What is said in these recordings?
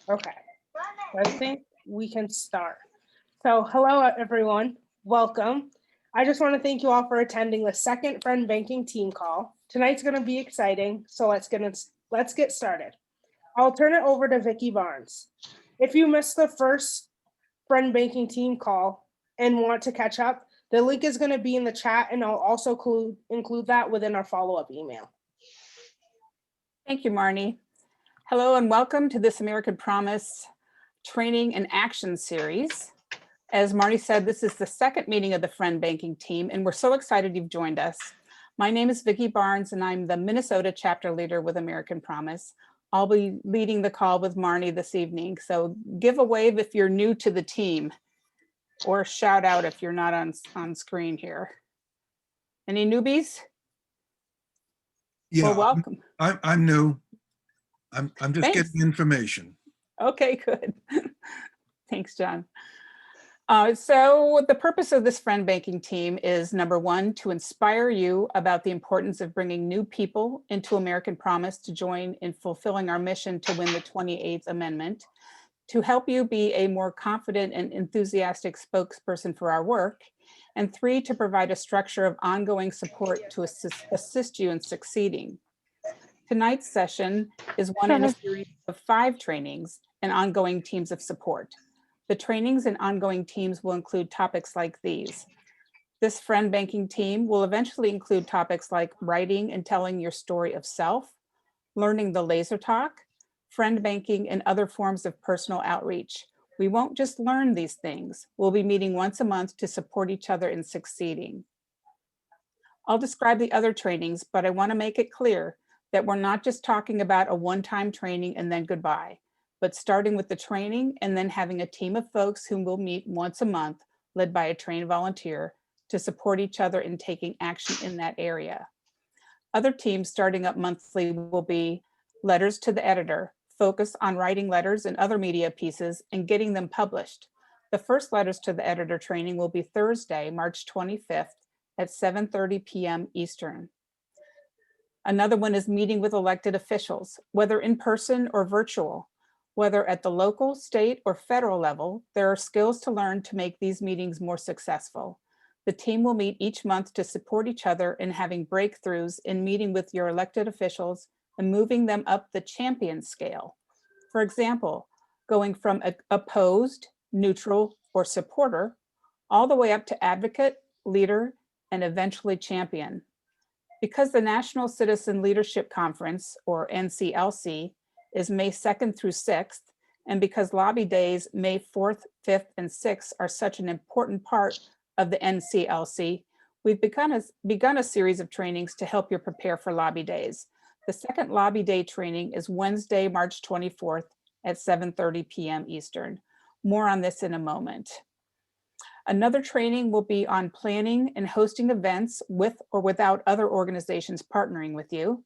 Okay, I think we can start. So hello, everyone. Welcome. I just want to thank you all for attending the second friend banking team call. Tonight's going to be exciting, so let's get started. I'll turn it over to Vicky Barnes. If you missed the first friend banking team call and want to catch up, the link is going to be in the chat, and I'll also include that within our follow-up email. Thank you, Marnie. Hello and welcome to this American Promise Training and Action Series. As Marnie said, this is the second meeting of the Friend Banking team, and we're so excited you've joined us. My name is Vicky Barnes, and I'm the Minnesota chapter leader with American Promise. I'll be leading the call with Marnie this evening, so give a wave if you're new to the team, or shout out if you're not on screen here. Any newbies? Yeah, Well, welcome. I'm new. I'm just Thanks. getting information. Okay, good. Thanks, John. So the purpose of this friend banking team is, number one, to inspire you about the importance of bringing new people into American Promise to join in fulfilling our mission to win the 28th Amendment, to help you be a more confident and enthusiastic spokesperson for our work, and three, to provide a structure of ongoing support to assist you in succeeding. Tonight's session is one in a series of 5 trainings and ongoing teams of support. The trainings and ongoing teams will include topics like these. This friend banking team will eventually include topics like writing and telling your story of self, learning the laser talk, friend banking, and other forms of personal outreach. We won't just learn these things. We'll be meeting once a month to support each other in succeeding. I'll describe the other trainings, but I want to make it clear that we're not just talking about a one-time training and then goodbye, but starting with the training and then having a team of folks whom we'll meet once a month, led by a trained volunteer, to support each other in taking action in that area. Other teams starting up monthly will be letters to the editor, focus on writing letters and other media pieces and getting them published. The first letters to the editor training will be Thursday, March 25th at 7:30 p.m. Eastern. Another one is meeting with elected officials, whether in person or virtual. Whether at the local, state, or federal level, there are skills to learn to make these meetings more successful. The team will meet each month to support each other in having breakthroughs in meeting with your elected officials and moving them up the champion scale. For example, going from opposed, neutral, or supporter, all the way up to advocate, leader, and eventually champion. Because the National Citizen Leadership Conference, or NCLC, is May 2nd through 6th, and because Lobby Days, May 4th, 5th, and 6th are such an important part of the NCLC, we've begun a series of trainings to help you prepare for Lobby Days. The second Lobby Day training is Wednesday, March 24th at 7:30 p.m. Eastern. More on this in a moment. Another training will be on planning and hosting events with or without other organizations partnering with you.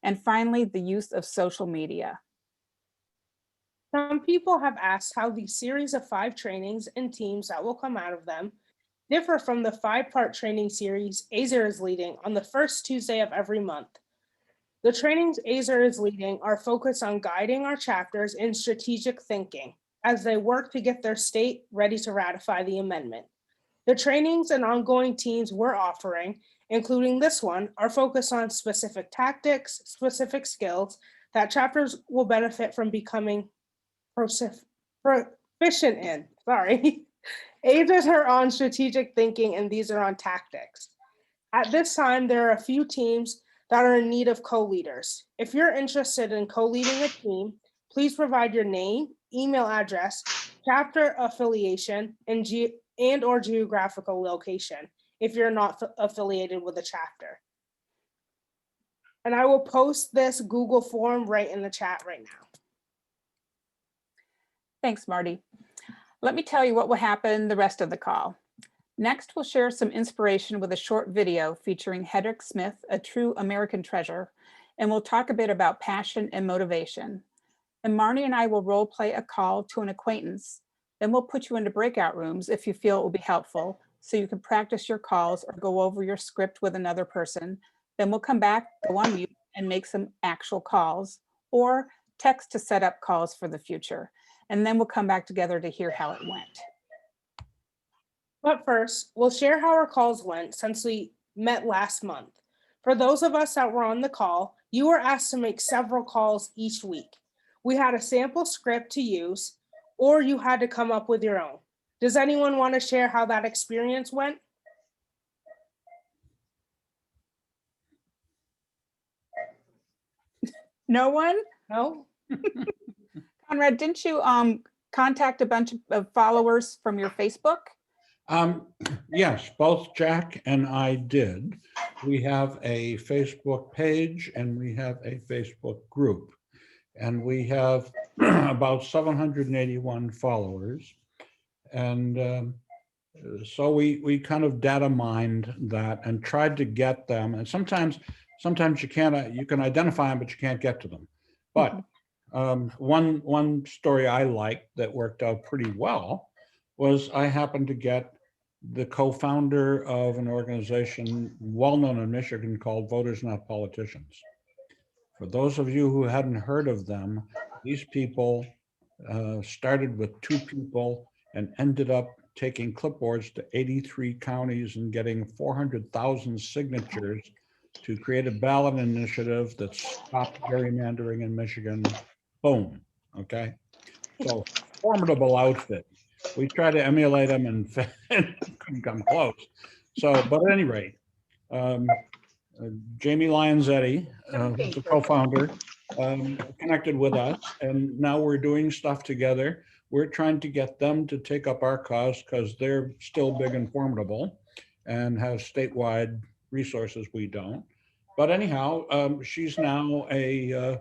And finally, the use of social media. Some people have asked how the series of 5 trainings and teams that will come out of them differ from the 5-part training series AZER is leading on the first Tuesday of every month. The trainings AZER is leading are focused on guiding our chapters in strategic thinking as they work to get their state ready to ratify the amendment. The trainings and ongoing teams we're offering, including this one, are focused on specific tactics, specific skills that chapters will benefit from becoming proficient in. Sorry. AZERs are on strategic thinking and these are on tactics. At this time, there are a few teams that are in need of co-leaders. If you're interested in co-leading a team, please provide your name, email address, chapter affiliation, and or geographical location if you're not affiliated with a chapter. And I will post this Google form right in the chat right now. Thanks, Marty. Let me tell you what will happen the rest of the call. Next, we'll share some inspiration with a short video featuring Hedrick Smith, a true American treasure, and we'll talk a bit about passion and motivation. And Marnie and I will role play a call to an acquaintance. Then we'll put you into breakout rooms if you feel it will be helpful, so you can practice your calls or go over your script with another person. Then we'll come back, go on mute, and make some actual calls, or text to set up calls for the future. And then we'll come back together to hear how it went. But first, we'll share how our calls went since we met last month. For those of us that were on the call, you were asked to make several calls each week. We had a sample script to use, or you had to come up with your own. Does anyone want to share how that experience went? No one? No? Conrad, didn't you contact a bunch of followers from your Facebook? Yes, both Jack and I did. We have a Facebook page and we have a Facebook group. And we have about 781 followers. And so we kind of data mined that and tried to get them. And sometimes you can't, you can identify them, but you can't get to them. But one story I liked that worked out pretty well was I happened to get the co-founder of an organization well-known in Michigan called Voters Not Politicians. For those of you who hadn't heard of them, these people started with 2 people and ended up taking clipboards to 83 counties and getting 400,000 signatures to create a ballot initiative that stopped gerrymandering in Michigan. Boom. Okay. So formidable outfit. We tried to emulate them and couldn't come close. So, but at any rate, Jamie Lyons-Eddy, who's the co-founder, connected with us, and now we're doing stuff together. We're trying to get them to take up our cause because they're still big and formidable and have statewide resources we don't. But anyhow, she's now a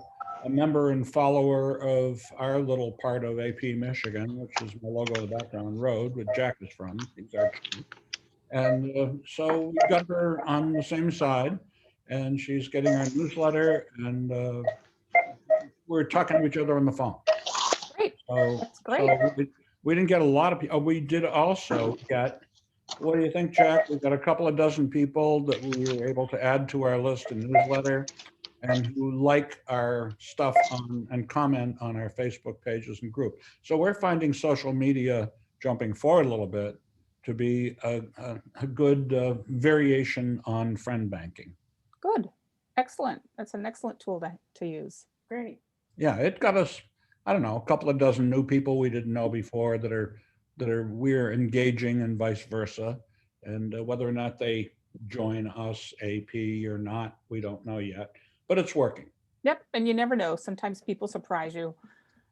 member and follower of our little part of AP Michigan, which is my logo in the background, Road, which Jack is from. He's our chief. And so we got her on the same side, and she's getting our newsletter, and we're talking to each other on the phone. Great. So, That's great. so we didn't get a lot of people. We did also get, what do you think, Jack? We've got a couple of dozen people that we were able to add to our list and newsletter and who like our stuff on and comment on our Facebook pages and group. So we're finding social media, jumping forward a little bit, to be a good variation on friend banking. Good. Excellent. That's an excellent tool to use. Great. Yeah, it got us, I don't know, a couple of dozen new people we didn't know before that we're engaging and vice versa. And whether or not they join us AP or not, we don't know yet, but it's working. Yep. And you never know. Sometimes people surprise you.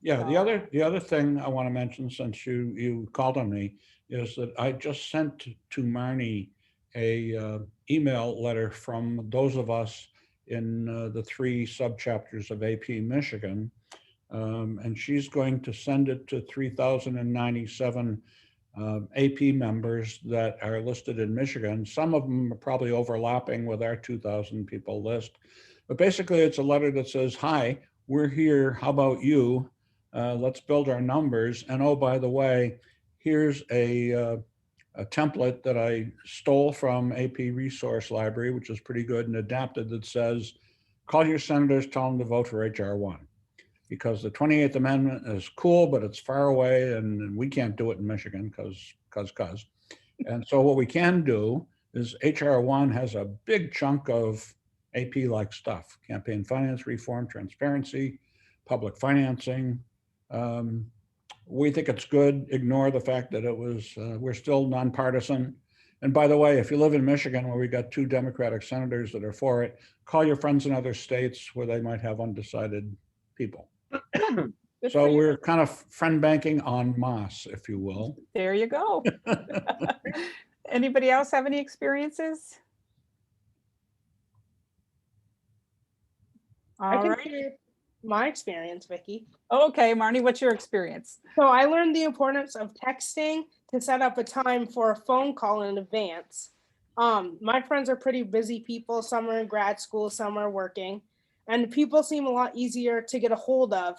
Yeah, the other thing I want to mention, since you called on me, is that I just sent to Marnie a email letter from those of us in the 3 subchapters of AP Michigan. And she's going to send it to 3,097 AP members that are listed in Michigan. Some of them are probably overlapping with our 2,000 people list. But basically, it's a letter that says, hi, we're here. How about you? Let's build our numbers. And oh, by the way, here's a template that I stole from AP Resource Library, which is pretty good and adapted, that says, call your senators, tell them to vote for HR 1. Because the 28th Amendment is cool, but it's far away and we can't do it in Michigan because. And so what we can do is HR 1 has a big chunk of AP-like stuff: campaign finance reform, transparency, public financing. We think it's good. Ignore the fact that it was, we're still nonpartisan. And by the way, if you live in Michigan where we got 2 Democratic senators that are for it, call your friends in other states where they might have undecided people. Good for So you. we're kind of friend banking en masse, if you will. There you go. Anybody else have any experiences? I All can right. share my experience, Vicky. Okay, Marnie, what's your experience? So I learned the importance of texting to set up a time for a phone call in advance. My friends are pretty busy people. Some are in grad school, some are working, and people seem a lot easier to get a hold of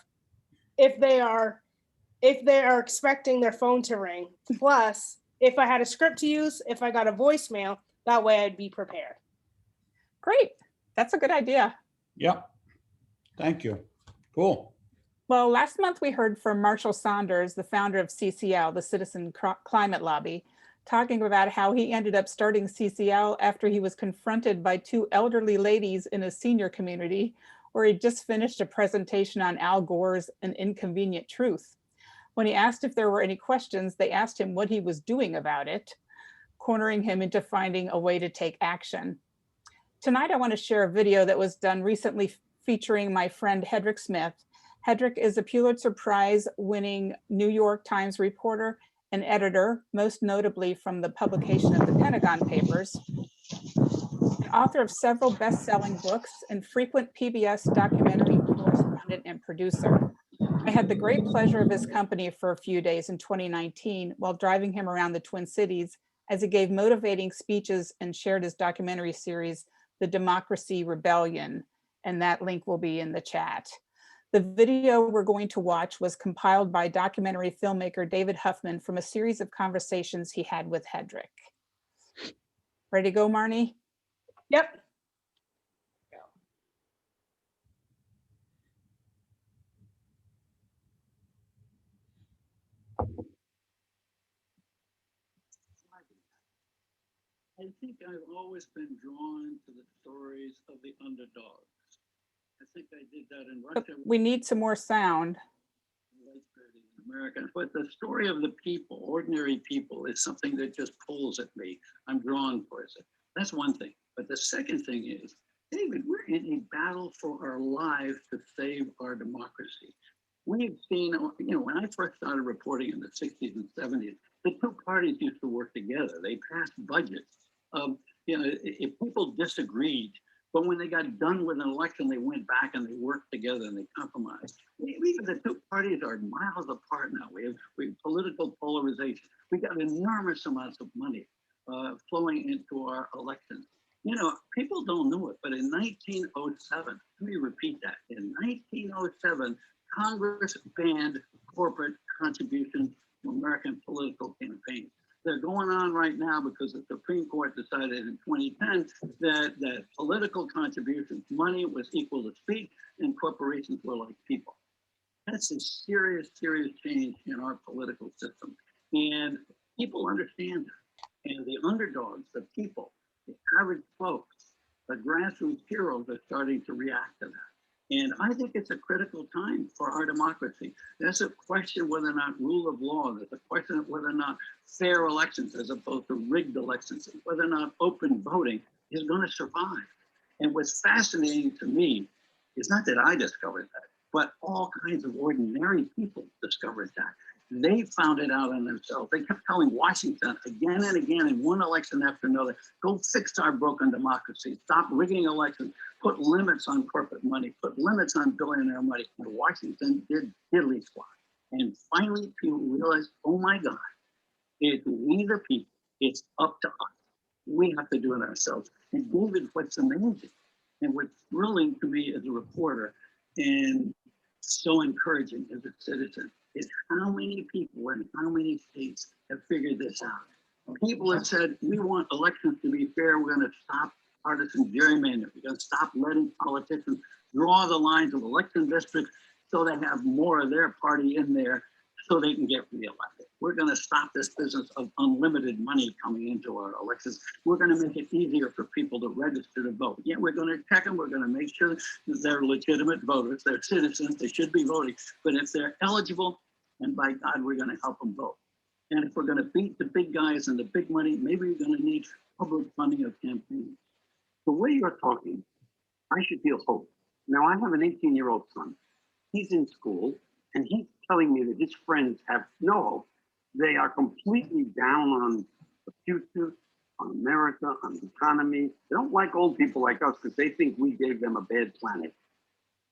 if they are expecting their phone to ring. Plus, if I had a script to use, if I got a voicemail, that way I'd be prepared. Great. That's a good idea. Yep. Thank you. Cool. Well, last month we heard from Marshall Saunders, the founder of CCL, the Citizen Climate Lobby, talking about how he ended up starting CCL after he was confronted by two elderly ladies in a senior community where he just finished a presentation on Al Gore's An Inconvenient Truth. When he asked if there were any questions, they asked him what he was doing about it, cornering him into finding a way to take action. Tonight, I want to share a video that was done recently featuring my friend Hedrick Smith. Hedrick is a Pulitzer Prize winning New York Times reporter and editor, most notably from the publication of the Pentagon Papers, an author of several best-selling books and frequent PBS documentary correspondent and producer. I had the great pleasure of his company for a few days in 2019 while driving him around the Twin Cities as he gave motivating speeches and shared his documentary series, The Democracy Rebellion, and that link will be in the chat. The video we're going to watch was compiled by documentary filmmaker David Huffman from a series of conversations he had with Hedrick. Ready to go, Marnie? Yep. I think I've always been drawn to the stories of the underdogs. I think I did that in But Russia. we need some more sound. Americans, but the story of the people, ordinary people, is something that just pulls at me. I'm drawn towards it. That's one thing. But the second thing is, David, we're in a battle for our lives to save our democracy. We've seen, when I first started reporting in the 60s and 70s, the two parties used to work together. They passed budgets. If people disagreed, but when they got done with an election, they went back and they worked together and they compromised. The two parties are miles apart now. We have political polarization. We got enormous amounts of money flowing into our elections. People don't know it, but in 1907, let me repeat that. In 1907, Congress banned corporate contributions to American political campaigns. They're going on right now because the Supreme Court decided in 2010 that political contributions, money was equal to speech and corporations were like people. That's a serious, serious change in our political system. And people understand that. And the underdogs, the people, the average folks, the grassroots heroes are starting to react to that. And I think it's a critical time for our democracy. There's a question whether or not rule of law, there's a question of whether or not fair elections as opposed to rigged elections, whether or not open voting is going to survive. And what's fascinating to me is not that I discovered that, but all kinds of ordinary people discovered that. They found it out on themselves. They kept telling Washington again and again in one election after another, go fix our broken democracy, stop rigging elections, put limits on corporate money, put limits on billionaire money. And Washington did diddly squat. And finally, people realized, oh my God, it's we the people, it's up to us. We have to do it ourselves. And David, what's amazing and what's thrilling to me as a reporter and so encouraging as a citizen is how many people in how many states have figured this out. People have said, we want elections to be fair. We're going to stop partisan gerrymandering. We're going to stop letting politicians draw the lines of election districts so they have more of their party in there so they can get reelected. We're going to stop this business of unlimited money coming into our elections. We're going to make it easier for people to register to vote. Yeah, we're going to check them. We're going to make sure that they're legitimate voters. They're citizens. They should be voting. But if they're eligible, and by God, we're going to help them vote. And if we're going to beat the big guys and the big money, maybe we're going to need public funding of campaigns. The way you're talking, I should feel hope. Now, I have an 18-year-old son. He's in school, and he's telling me that his friends have no hope. They are completely down on the future, on America, on the economy. They don't like old people like us because they think we gave them a bad planet.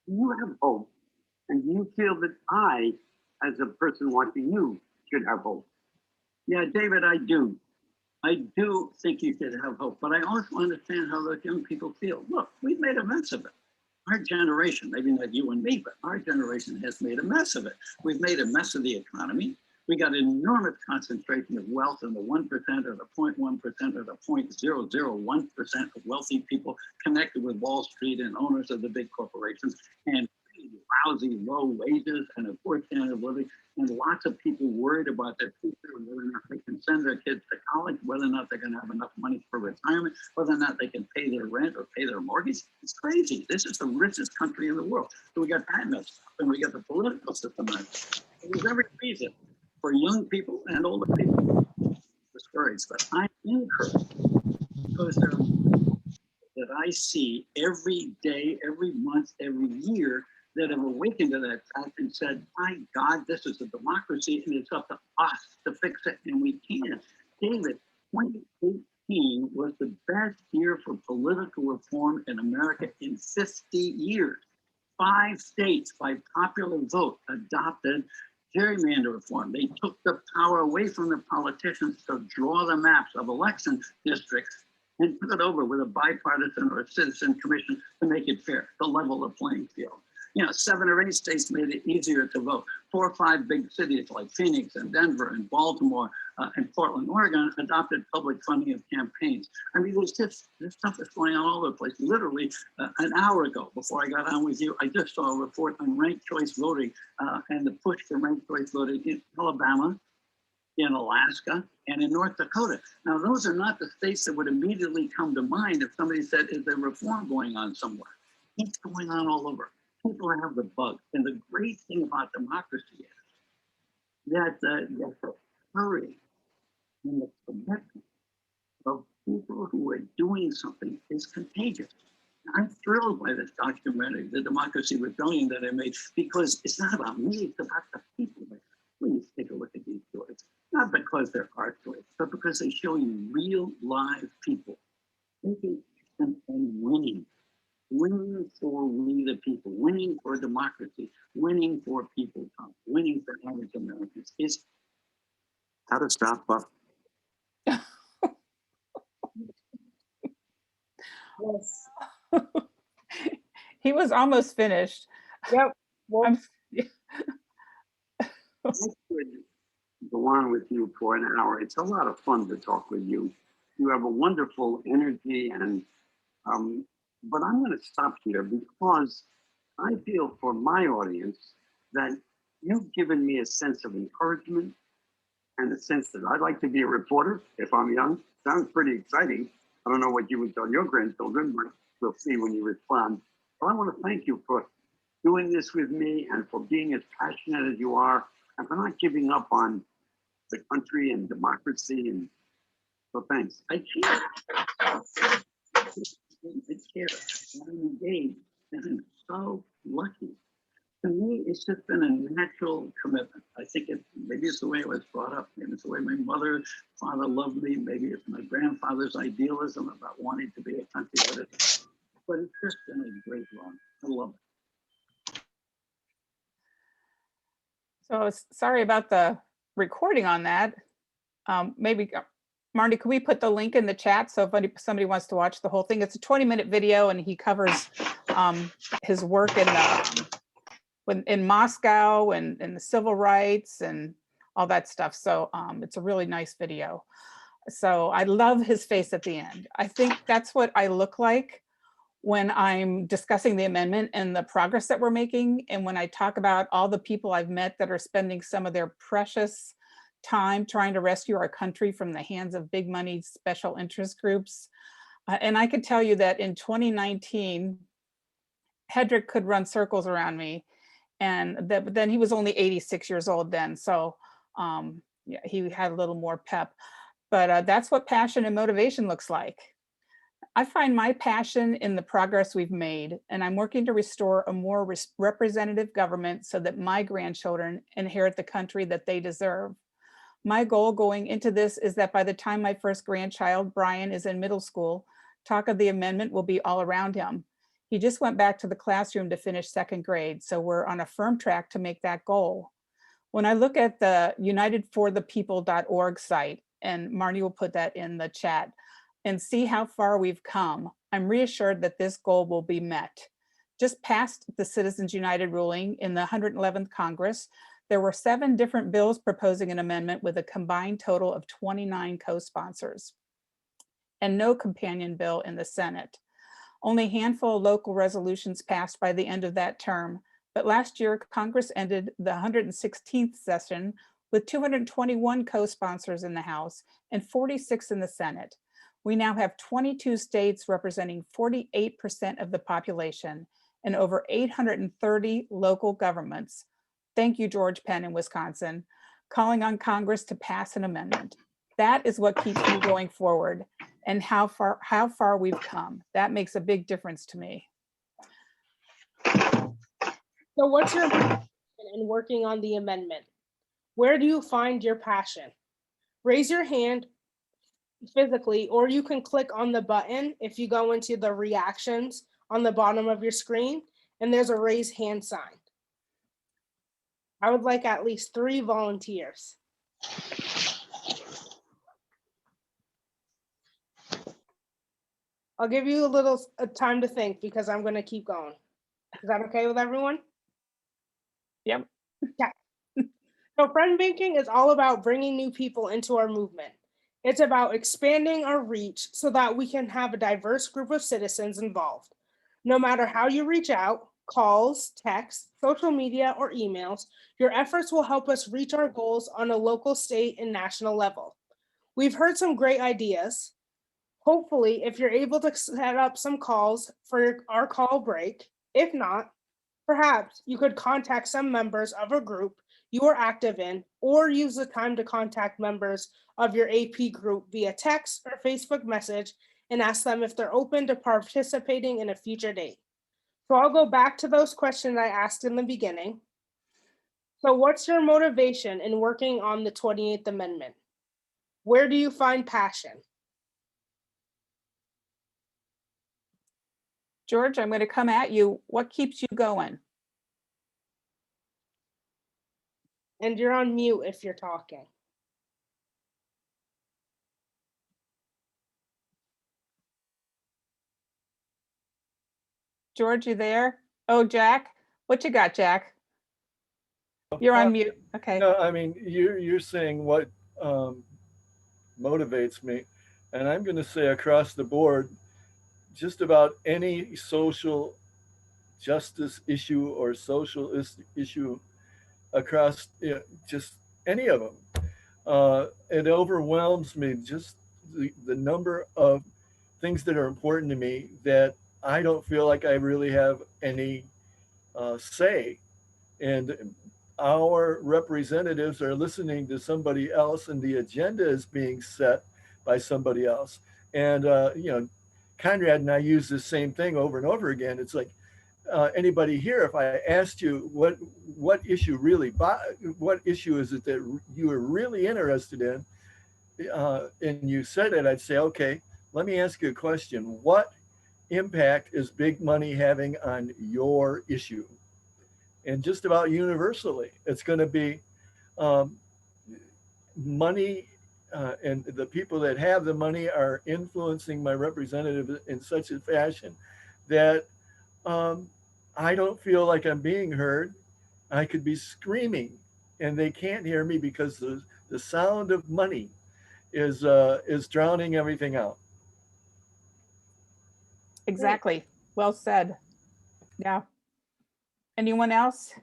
Do you have hope? And do you feel that I, as a person watching you, should have hope? Yeah, David, I do. I do think you should have hope, but I also understand how those young people feel. Look, we've made a mess of it. Our generation, maybe not you and me, but our generation has made a mess of it. We've made a mess of the economy. We got enormous concentration of wealth in the 1% or the 0.1% or the 0.001% of wealthy people connected with Wall Street and owners of the big corporations. And lousy low wages and a poor standard of living, and lots of people worried about their future, whether or not they can send their kids to college, whether or not they're going to have enough money for retirement, whether or not they can pay their rent or pay their mortgage. It's crazy. This is the richest country in the world. So we got that messed up, and we got the political system messed up. There's every reason for young people and older people discouraged, but I'm encouraged because there are that I see every day, every month, every year that have awakened to that fact and said, my God, this is a democracy and it's up to us to fix it, and we can. David, 2018 was the best year for political reform in America in 50 years. 5 states by popular vote adopted gerrymander reform. They took the power away from the politicians to draw the maps of election districts and put it over with a bipartisan or a citizen commission to make it fair, to level the playing field. 7 or 8 states made it easier to vote. 4 or 5 big cities like Phoenix and Denver and Baltimore and Portland, Oregon adopted public funding of campaigns. I mean, this stuff is going on all over the place. Literally an hour ago, before I got on with you, I just saw a report on ranked choice voting and the push for ranked choice voting in Alabama, in Alaska, and in North Dakota. Now, those are not the states that would immediately come to mind if somebody said, is there reform going on somewhere? It's going on all over. People have the bug. And the great thing about democracy is that the courage and the commitment of people who are doing something is contagious. I'm thrilled by this documentary, The Democracy Rebellion, that I made, because it's not about me, it's about the people. Please take a look at these stories. Not because they're art stories, but because they show you real live people taking action and winning. Winning for we the people, winning for democracy, winning for people, winning for average Americans. Is how to stop up. Yes. He was almost finished. Yep. Well, I'm- I could go on with you for an hour. It's a lot of fun to talk with you. You have a wonderful energy, and but I'm going to stop here because I feel for my audience that you've given me a sense of encouragement and a sense that I'd like to be a reporter if I'm young. Sounds pretty exciting. I don't know what you would tell your grandchildren, but we'll see when you respond. But I want to thank you for doing this with me and for being as passionate as you are and for not giving up on the country and democracy. And so thanks. I care. I care. I'm engaged, and I'm so lucky. To me, it's just been a natural commitment. I think maybe it's the way I was brought up. Maybe it's the way my father loved me. Maybe it's my grandfather's idealism about wanting to be a country. But it's just been a great run. I love it. So sorry about the recording on that. Maybe, Marty, could we put the link in the chat so if somebody wants to watch the whole thing? It's a 20-minute video, and he covers his work in Moscow and the civil rights and all that stuff. So it's a really nice video. So I love his face at the end. I think that's what I look like when I'm discussing the amendment and the progress that we're making. And when I talk about all the people I've met that are spending some of their precious time trying to rescue our country from the hands of big money special interest groups. And I could tell you that in 2019, Hedrick could run circles around me. And but then he was only 86 years old then. So yeah, he had a little more pep. But that's what passion and motivation looks like. I find my passion in the progress we've made, and I'm working to restore a more representative government so that my grandchildren inherit the country that they deserve. My goal going into this is that by the time my first grandchild, Brian, is in middle school, talk of the amendment will be all around him. He just went back to the classroom to finish 2nd grade, so we're on a firm track to make that goal. When I look at the unitedforthepeople.org site, and Marnie will put that in the chat, and see how far we've come, I'm reassured that this goal will be met. Just past the Citizens United ruling in the 111th Congress, there were 7 different bills proposing an amendment with a combined total of 29 co-sponsors, and no companion bill in the Senate. Only a handful of local resolutions passed by the end of that term, But last year, Congress ended the 116th session with 221 co-sponsors in the House and 46 in the Senate. We now have 22 states representing 48% of the population and over 830 local governments. Thank you, George Penn in Wisconsin, calling on Congress to pass an amendment. That is what keeps me going forward, and how far we've come. That makes a big difference to me. So what's your passion in working on the amendment? Where do you find your passion? Raise your hand physically, or you can click on the button if you go into the reactions on the bottom of your screen, and there's a raise hand sign. I would like at least 3 volunteers. I'll give you a little time to think because I'm going to keep going. Is that okay with everyone? Yep. Yeah. So friend banking is all about bringing new people into our movement. It's about expanding our reach so that we can have a diverse group of citizens involved. No matter how you reach out, calls, texts, social media, or emails, your efforts will help us reach our goals on a local, state, and national level. We've heard some great ideas. Hopefully, if you're able to set up some calls for our call break, if not, perhaps you could contact some members of a group you are active in, or use the time to contact members of your AP group via text or Facebook message and ask them if they're open to participating in a future date. So I'll go back to those questions I asked in the beginning. So what's your motivation in working on the 28th Amendment? Where do you find passion? George, I'm going to come at you. What keeps you going? And you're on mute if you're talking. George, you there? Oh, Jack, what you got, Jack? You're on mute. Okay. No, I mean, you're saying what motivates me. And I'm going to say across the board, just about any social justice issue or social issue across just any of them. It overwhelms me, just the number of things that are important to me that I don't feel like I really have any say. And our representatives are listening to somebody else, and the agenda is being set by somebody else. And Conrad and I use the same thing over and over again. It's like, anybody here, if I asked you what issue is it that you are really interested in, and you said it, I'd say, okay, let me ask you a question. What impact is big money having on your issue? And just about universally, it's going to be money, and the people that have the money are influencing my representative in such a fashion that I don't feel like I'm being heard. I could be screaming and they can't hear me because the sound of money is drowning everything out. Exactly. Well said. Yeah. Anyone else?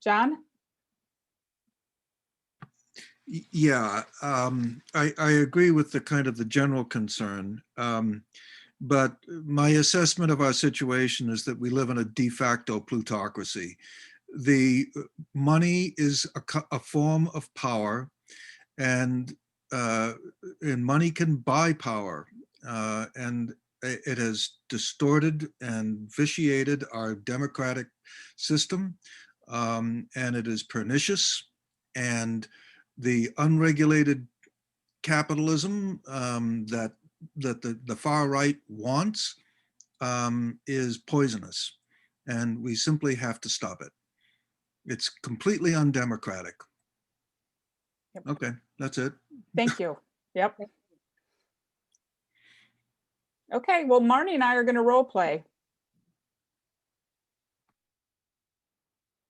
John? Yeah, I agree with the kind of the general concern. But my assessment of our situation is that we live in a de facto plutocracy. The money is a form of power, and money can buy power, and it has distorted and vitiated our democratic system, and it is pernicious. And the unregulated capitalism that the far right wants is poisonous, and we simply have to stop it. It's completely undemocratic. Yep. Okay, that's it. Thank you. Yep. Okay, well, Marnie and I are going to role play.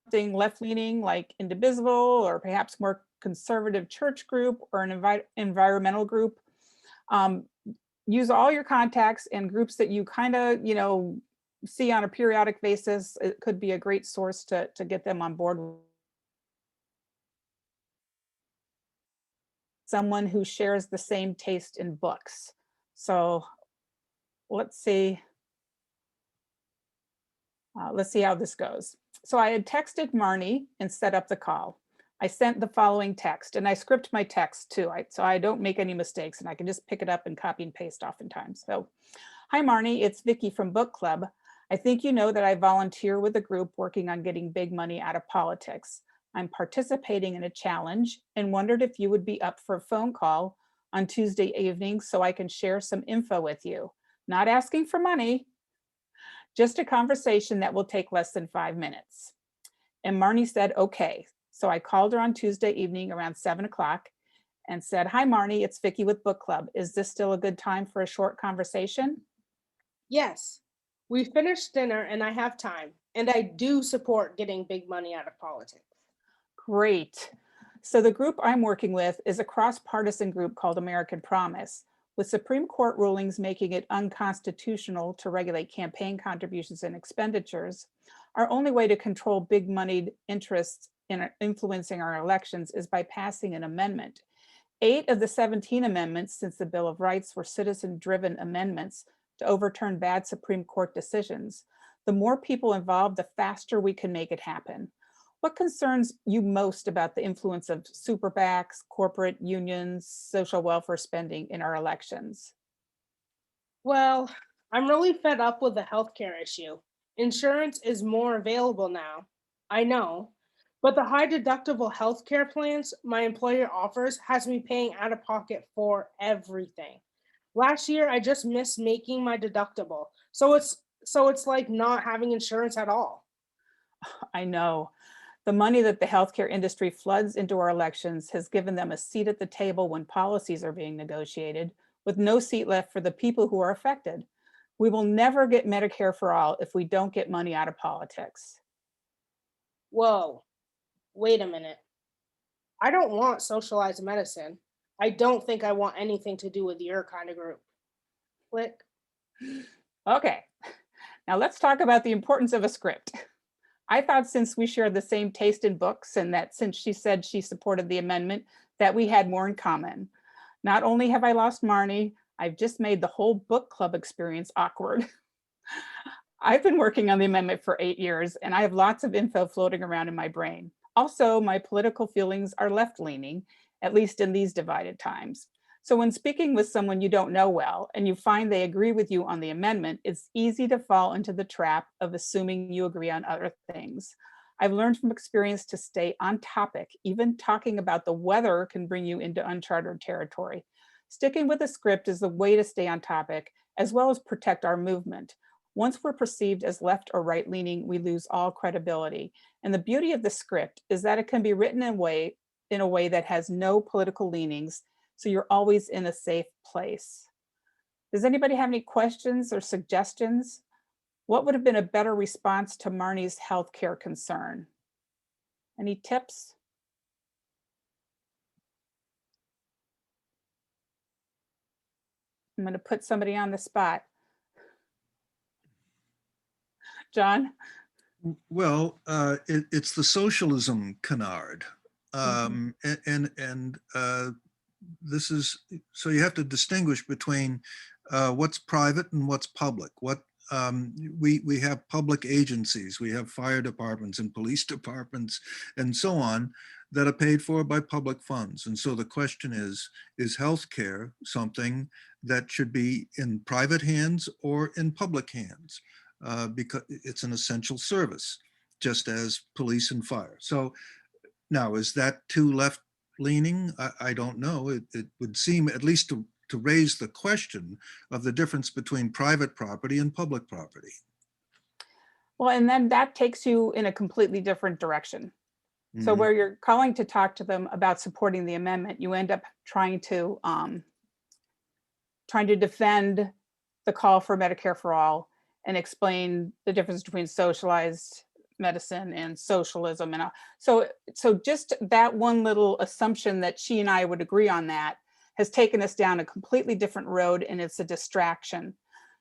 Something left-leaning like Indivisible, or perhaps more conservative church group, or an environmental group. Use all your contacts and groups that you kind of, see on a periodic basis, it could be a great source to get them on board. Someone who shares the same taste in books. So let's see. Let's see how this goes. So I had texted Marnie and set up the call. I sent the following text, and I script my text too, so I don't make any mistakes, and I can just pick it up and copy and paste oftentimes. So, hi Marnie, it's Vicky from Book Club. I think you know that I volunteer with a group working on getting big money out of politics. I'm participating in a challenge and wondered if you would be up for a phone call on Tuesday evening so I can share some info with you. Not asking for money, just a conversation that will take less than 5 minutes. And Marnie said, okay. So I called her on Tuesday evening around 7 o'clock and said, hi Marnie, it's Vicky with Book Club. Is this still a good time for a short conversation? Yes, we finished dinner and I have time, and I do support getting big money out of politics. Great. So the group I'm working with is a cross-partisan group called American Promise, with Supreme Court rulings making it unconstitutional to regulate campaign contributions and expenditures. Our only way to control big moneyed interests in influencing our elections is by passing an amendment. 8 of the 17 amendments since the Bill of Rights were citizen-driven amendments to overturn bad Supreme Court decisions. The more people involved, the faster we can make it happen. What concerns you most about the influence of super PACs, corporate unions, social welfare spending in our elections? Well, I'm really fed up with the healthcare issue. Insurance is more available now, I know, but the high deductible healthcare plans my employer offers has me paying out of pocket for everything. Last year, I just missed making my deductible, so it's like not having insurance at all. I know. The money that the healthcare industry floods into our elections has given them a seat at the table when policies are being negotiated, with no seat left for the people who are affected. We will never get Medicare for all if we don't get money out of politics. Whoa, wait a minute. I don't want socialized medicine. I don't think I want anything to do with your kind of group. Click. Okay, now let's talk about the importance of a script. I thought since we share the same taste in books and that since she said she supported the amendment, that we had more in common. Not only have I lost Marnie, I've just made the whole book club experience awkward. I've been working on the amendment for 8 years and I have lots of info floating around in my brain. Also, my political feelings are left-leaning, at least in these divided times. So when speaking with someone you don't know well and you find they agree with you on the amendment, it's easy to fall into the trap of assuming you agree on other things. I've learned from experience to stay on topic. Even talking about the weather can bring you into uncharted territory. Sticking with a script is the way to stay on topic, as well as protect our movement. Once we're perceived as left or right-leaning, we lose all credibility. And the beauty of the script is that it can be written in a way that has no political leanings, so you're always in a safe place. Does anybody have any questions or suggestions? What would have been a better response to Marnie's healthcare concern? Any tips? I'm going to put somebody on the spot. John? Well, it's the socialism canard. And this is, so you have to distinguish between what's private and what's public. We have public agencies, we have fire departments and police departments and so on that are paid for by public funds. And so the question is healthcare something that should be in private hands or in public hands? Because it's an essential service, just as police and fire. So now, is that too left-leaning? I don't know. It would seem, at least to raise the question of the difference between private property and public property. Well, and then that takes you in a completely different direction. So where you're calling to talk to them about supporting the amendment, you end up trying to defend the call for Medicare for all and explain the difference between socialized medicine and socialism. And so just that one little assumption that she and I would agree on that has taken us down a completely different road, and it's a distraction.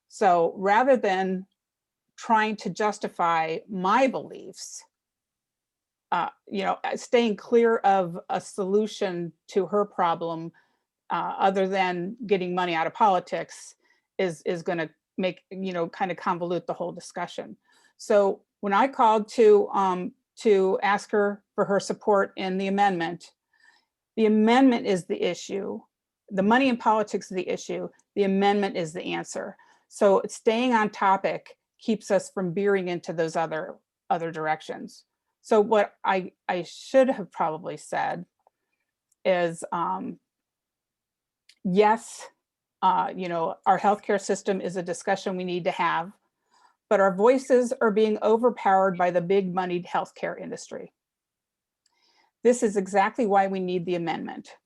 So rather than trying to justify my beliefs, staying clear of a solution to her problem other than getting money out of politics is going to make, kind of convolute the whole discussion. So when I called to ask her for her support in the amendment is the issue. The money in politics is the issue. The amendment is the answer. So staying on topic keeps us from veering into those other directions. So what I should have probably said is, yes, our healthcare system is a discussion we need to have, but our voices are being overpowered by the big moneyed healthcare industry. This is exactly why we need the amendment.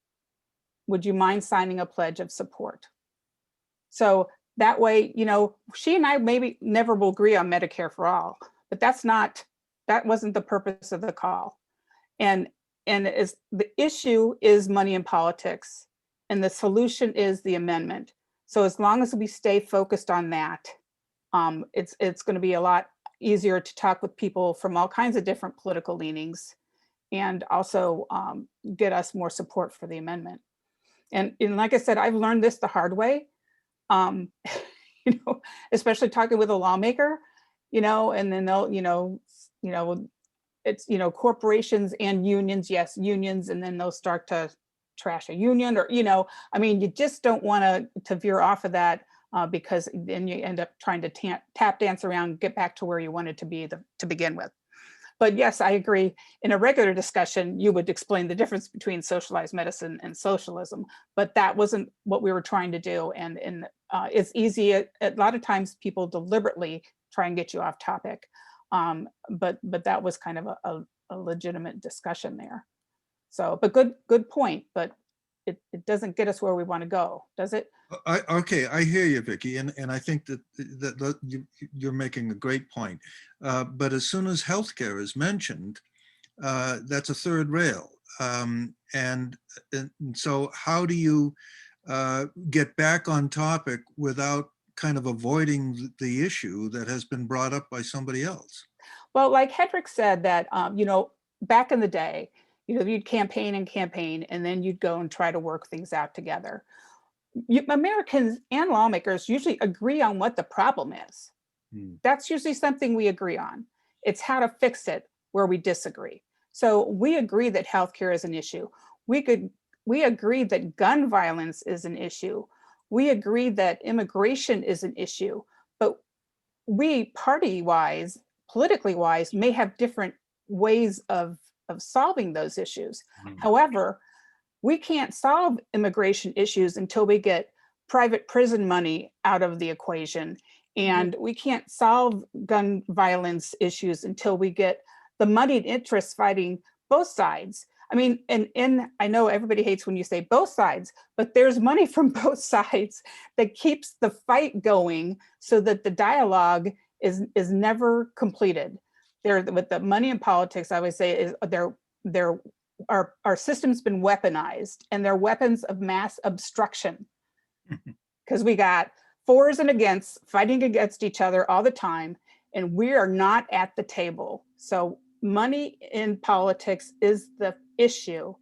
Would you mind signing a pledge of support? So that way, she and I maybe never will agree on Medicare for all, but that wasn't the purpose of the call. And the issue is money in politics, and the solution is the amendment. So as long as we stay focused on that, it's going to be a lot easier to talk with people from all kinds of different political leanings, and also get us more support for the amendment. And like I said, I've learned this the hard way, especially talking with a lawmaker, and then they'll, it's, corporations and unions, yes, unions, and then they'll start to trash a union, or, you just don't want to veer off of that because then you end up trying to tap dance around, get back to where you wanted to be to begin with. But yes, I agree. In a regular discussion, you would explain the difference between socialized medicine and socialism, but that wasn't what we were trying to do. And it's easy. A lot of times people deliberately try and get you off topic. But that was kind of a legitimate discussion there. So, but good point, but it doesn't get us where we want to go, does it? Okay, I hear you, Vicky, and I think that you're making a great point. But as soon as healthcare is mentioned, that's a third rail. And so how do you get back on topic without kind of avoiding the issue that has been brought up by somebody else? Well, like Hedrick said that, back in the day, you'd campaign, and then you'd go and try to work things out together. Americans and lawmakers usually agree on what the problem is. That's usually something we agree on. It's how to fix it where we disagree. So we agree that healthcare is an issue. We agree that gun violence is an issue. We agree that immigration is an issue, but we party-wise, politically wise, may have different ways of solving those issues. However, we can't solve immigration issues until we get private prison money out of the equation. And we can't solve gun violence issues until we get the moneyed interests fighting both sides. I mean, and I know everybody hates when you say both sides, but there's money from both sides that keeps the fight going so that the dialogue is never completed. With the money in politics, I would say is our system's been weaponized, and they're weapons of mass obstruction, because we got fors and against fighting against each other all the time, and we are not at the table. So money in politics is the issue.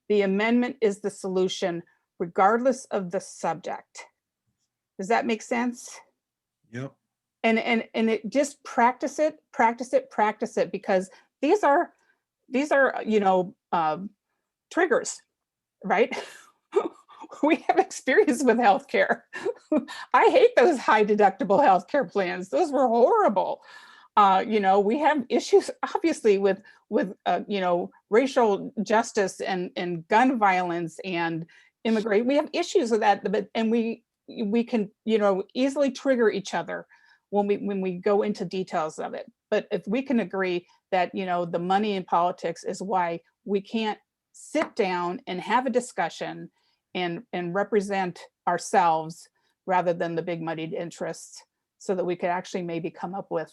The amendment is the solution, regardless of the subject. Does that make sense? Yep. And it just practice it, because these are triggers, right? We have experience with healthcare. I hate those high deductible healthcare plans. Those were horrible. We have issues, obviously, with racial justice and gun violence and immigration. We have issues with that, and we can easily trigger each other when we go into details of it. But if we can agree that the money in politics is why we can't sit down and have a discussion and represent ourselves rather than the big moneyed interests, so that we could actually maybe come up with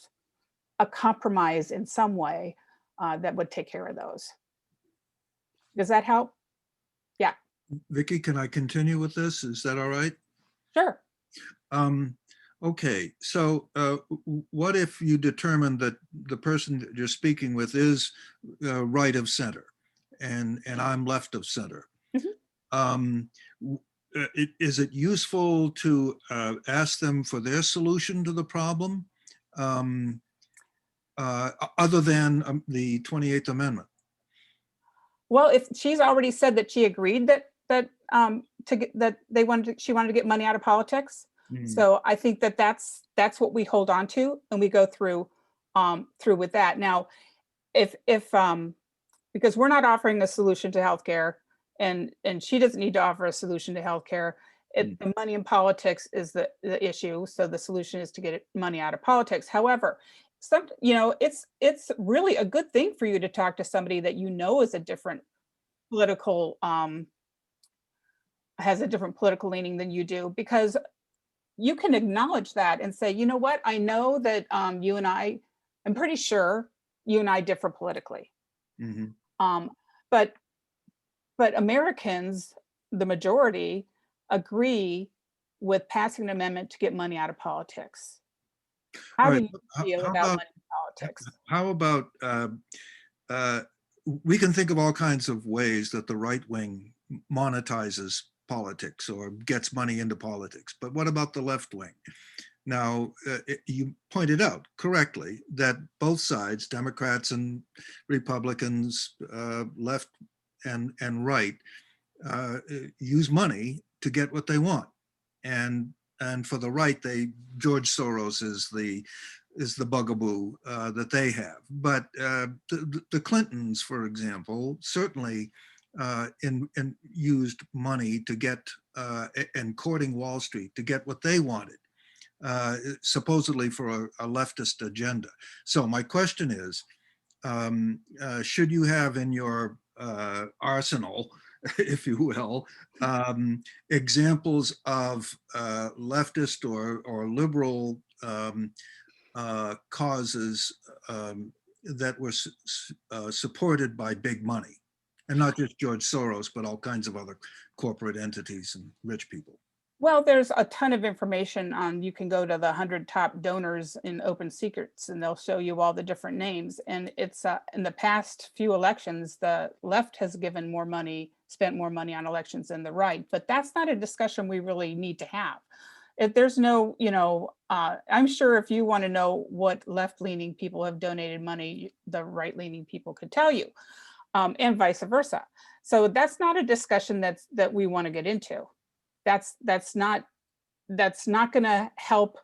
a compromise in some way that would take care of those. Does that help? Yeah. Vicky, can I continue with this? Is that all right? Sure. Okay, so what if you determine that the person that you're speaking with is right of center and I'm left of center? Mhm. Is it useful to ask them for their solution to the problem um, other than the 28th Amendment? Well, if she's already said that she agreed to get that she wanted to get money out of politics. So I think that that's what we hold on to and we go through with that. Now, if because we're not offering a solution to healthcare and she doesn't need to offer a solution to healthcare. The money in politics is the issue. So the solution is to get money out of politics. However, it's really a good thing for you to talk to somebody that you know is a different political has a different political leaning than you do, because you can acknowledge that and say, you know what, I know that I'm pretty sure you and I differ politically. Mhm. But Americans, the majority, agree with passing an amendment to get money out of politics. How All do right, you how feel how about about money in politics? how about we can think of all kinds of ways that the right wing monetizes politics or gets money into politics, but what about the left wing? Now, you pointed out correctly that both sides, Democrats and Republicans, left and right, use money to get what they want. And for the right, George Soros is the bugaboo that they have. But the Clintons, for example, certainly used money to get and courting Wall Street to get what they wanted. Supposedly for a leftist agenda. So my question is, should you have in your arsenal, if you will, examples of leftist or liberal causes that were supported by big money, and not just George Soros, but all kinds of other corporate entities and rich people? Well, there's a ton of information on, you can go to the 100 top donors in Open Secrets and they'll show you all the different names. And it's in the past few elections, the left has given more money, spent more money on elections than the right, but that's not a discussion we really need to have. If there's no, I'm sure if you want to know what left-leaning people have donated money, the right-leaning people could tell you, and vice versa. So that's not a discussion that we want to get into. That's not going to help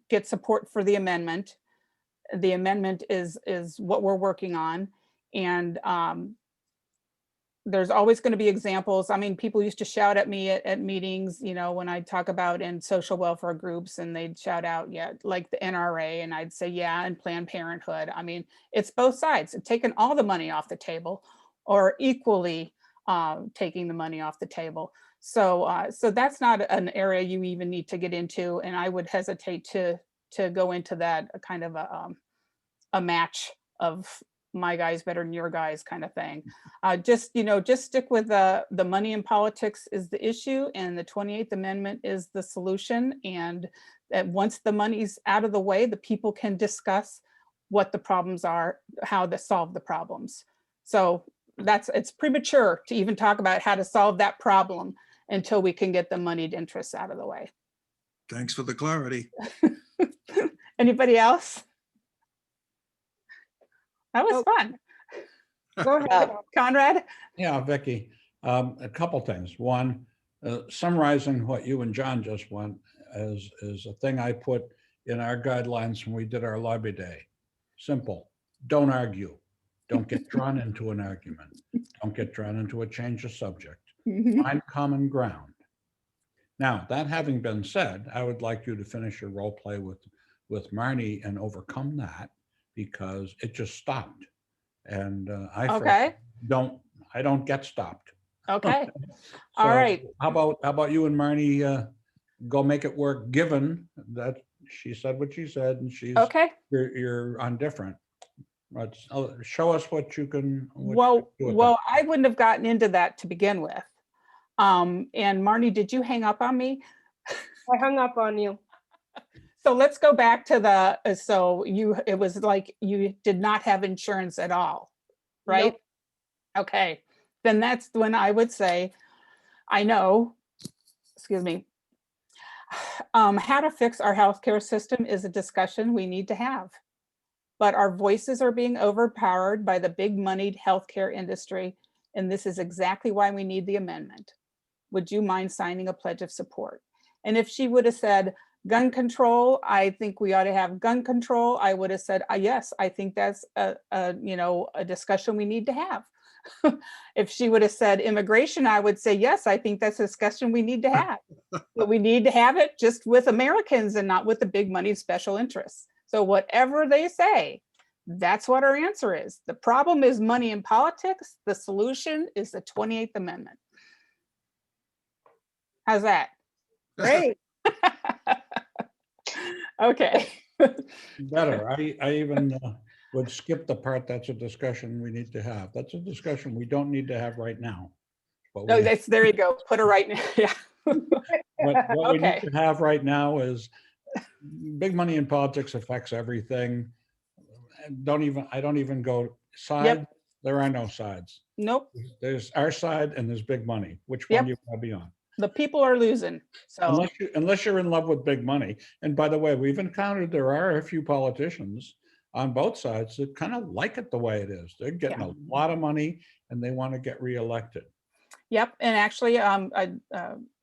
get support for the amendment. The amendment is what we're working on, and there's always going to be examples. I mean, people used to shout at me at meetings, when I talk about in social welfare groups, and they'd shout out, yeah, like the NRA, and I'd say, yeah, and Planned Parenthood. I mean, it's both sides. It's taking all the money off the table, or equally taking the money off the table. So that's not an area you even need to get into, and I would hesitate to go into that kind of a match of my guy's better than your guy's kind of thing. Just stick with the money in politics is the issue, and the 28th Amendment is the solution. And that once the money's out of the way, the people can discuss what the problems are, how to solve the problems. So it's premature to even talk about how to solve that problem until we can get the moneyed interests out of the way. Thanks for the clarity. Anybody else? That was fun. Go ahead, Conrad. Yeah, Vicky, a couple things. One, summarizing what you and John just went is a thing I put in our guidelines when we did our lobby day. Simple. Don't argue. Don't get drawn into an argument. Don't get drawn into a change of subject. Find common ground. Now, that having been said, I would like you to finish your role play with Marnie and overcome that, because it just stopped. And I don't get stopped. Okay. So All right. How about you and Marnie go make it work, given that she said what she said and Okay. you're on different. Show us what you can. Well, I wouldn't have gotten into that to begin with. And Marnie, did you hang up on me? I hung up on you. So let's go back to the, so it was like you did not have insurance at all, right? Okay, then that's when I would say, I know, excuse me, how to fix our healthcare system is a discussion we need to have. But our voices are being overpowered by the big moneyed healthcare industry, and this is exactly why we need the amendment. Would you mind signing a pledge of support? And if she would have said gun control, I think we ought to have gun control, I would have said, yes, I think that's a discussion we need to have. If she would have said immigration, I would say, yes, I think that's a discussion we need to have. But we need to have it just with Americans and not with the big money special interests. So whatever they say, that's what our answer is. The problem is money in politics. The solution is the 28th Amendment. How's that? Great. Okay. Better. I even would skip the part that's a discussion we need to have. That's a discussion we don't need to have right now. But No, we- there you go. Put it right now. Yeah. what we need Okay. to have right now is big money in politics affects everything. I don't even go side. There are no sides. Nope. There's our side and there's big money. Which Yep. one you want to be on? The people are losing. So Unless you're in love with big money. And by the way, we've encountered there are a few politicians on both sides that kind of like it the way it is. They're getting a lot of money and they want to get reelected. yep. And actually,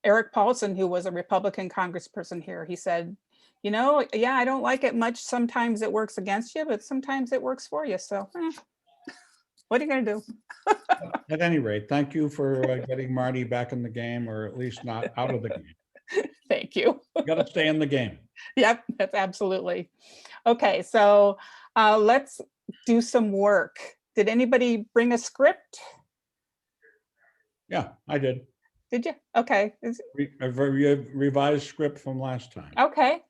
Eric Paulson, who was a Republican congressperson here, he said, yeah, I don't like it much. Sometimes it works against you, but sometimes it works for you. So what are you going to do? At any rate, thank you for getting Marty back in the game, or at least not out of the game. Thank you. You got to stay in the game. Yep, that's absolutely. Okay, so let's do some work. Did anybody bring a script? Yeah, I did. Did you? Okay. A revised script from last time. Okay.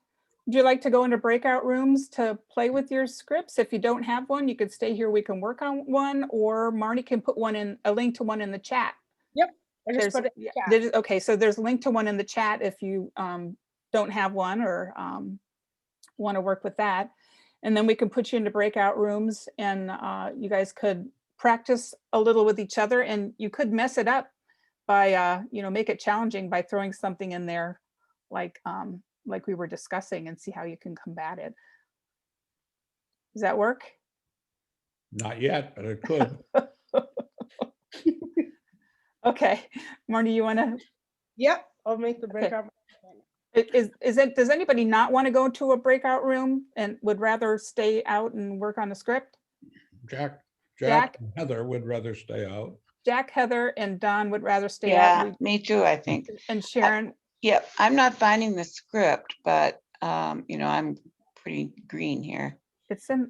Would you like to go into breakout rooms to play with your scripts? If you don't have one, you could stay here. We can work on one, or Marnie can put a link to one in the chat. I just put it in the chat. Okay, so there's a link to one in the chat if you don't have one or want to work with that. And then we can put you into breakout rooms and you guys could practice a little with each other, and you could mess it up by, make it challenging by throwing something in there like we were discussing, and see how you can combat it. Does that work? Not yet, but it could. Okay, Marnie, you want to? Yep, I'll make the breakout. Does anybody not want to go to a breakout room and would rather stay out and work on a script? Jack Jack? and Heather would rather stay out. Jack, Heather, and Don would rather stay out. Yeah, me too, I think. And Sharon, Yep, I'm not finding the script, but, I'm pretty green here.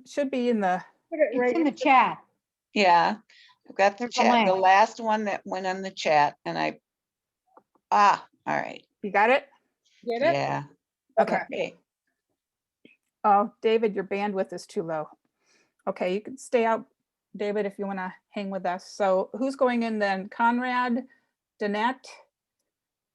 should be in the, Right. It's in the chat. Yeah, I've got the There's a chat, the link. last one that went on the chat and all right, you got it? Get it? yeah. Okay. Okay. Oh, David, your bandwidth is too low. Okay, you can stay out, David, if you want to hang with us. So who's going in then? Conrad, Danette,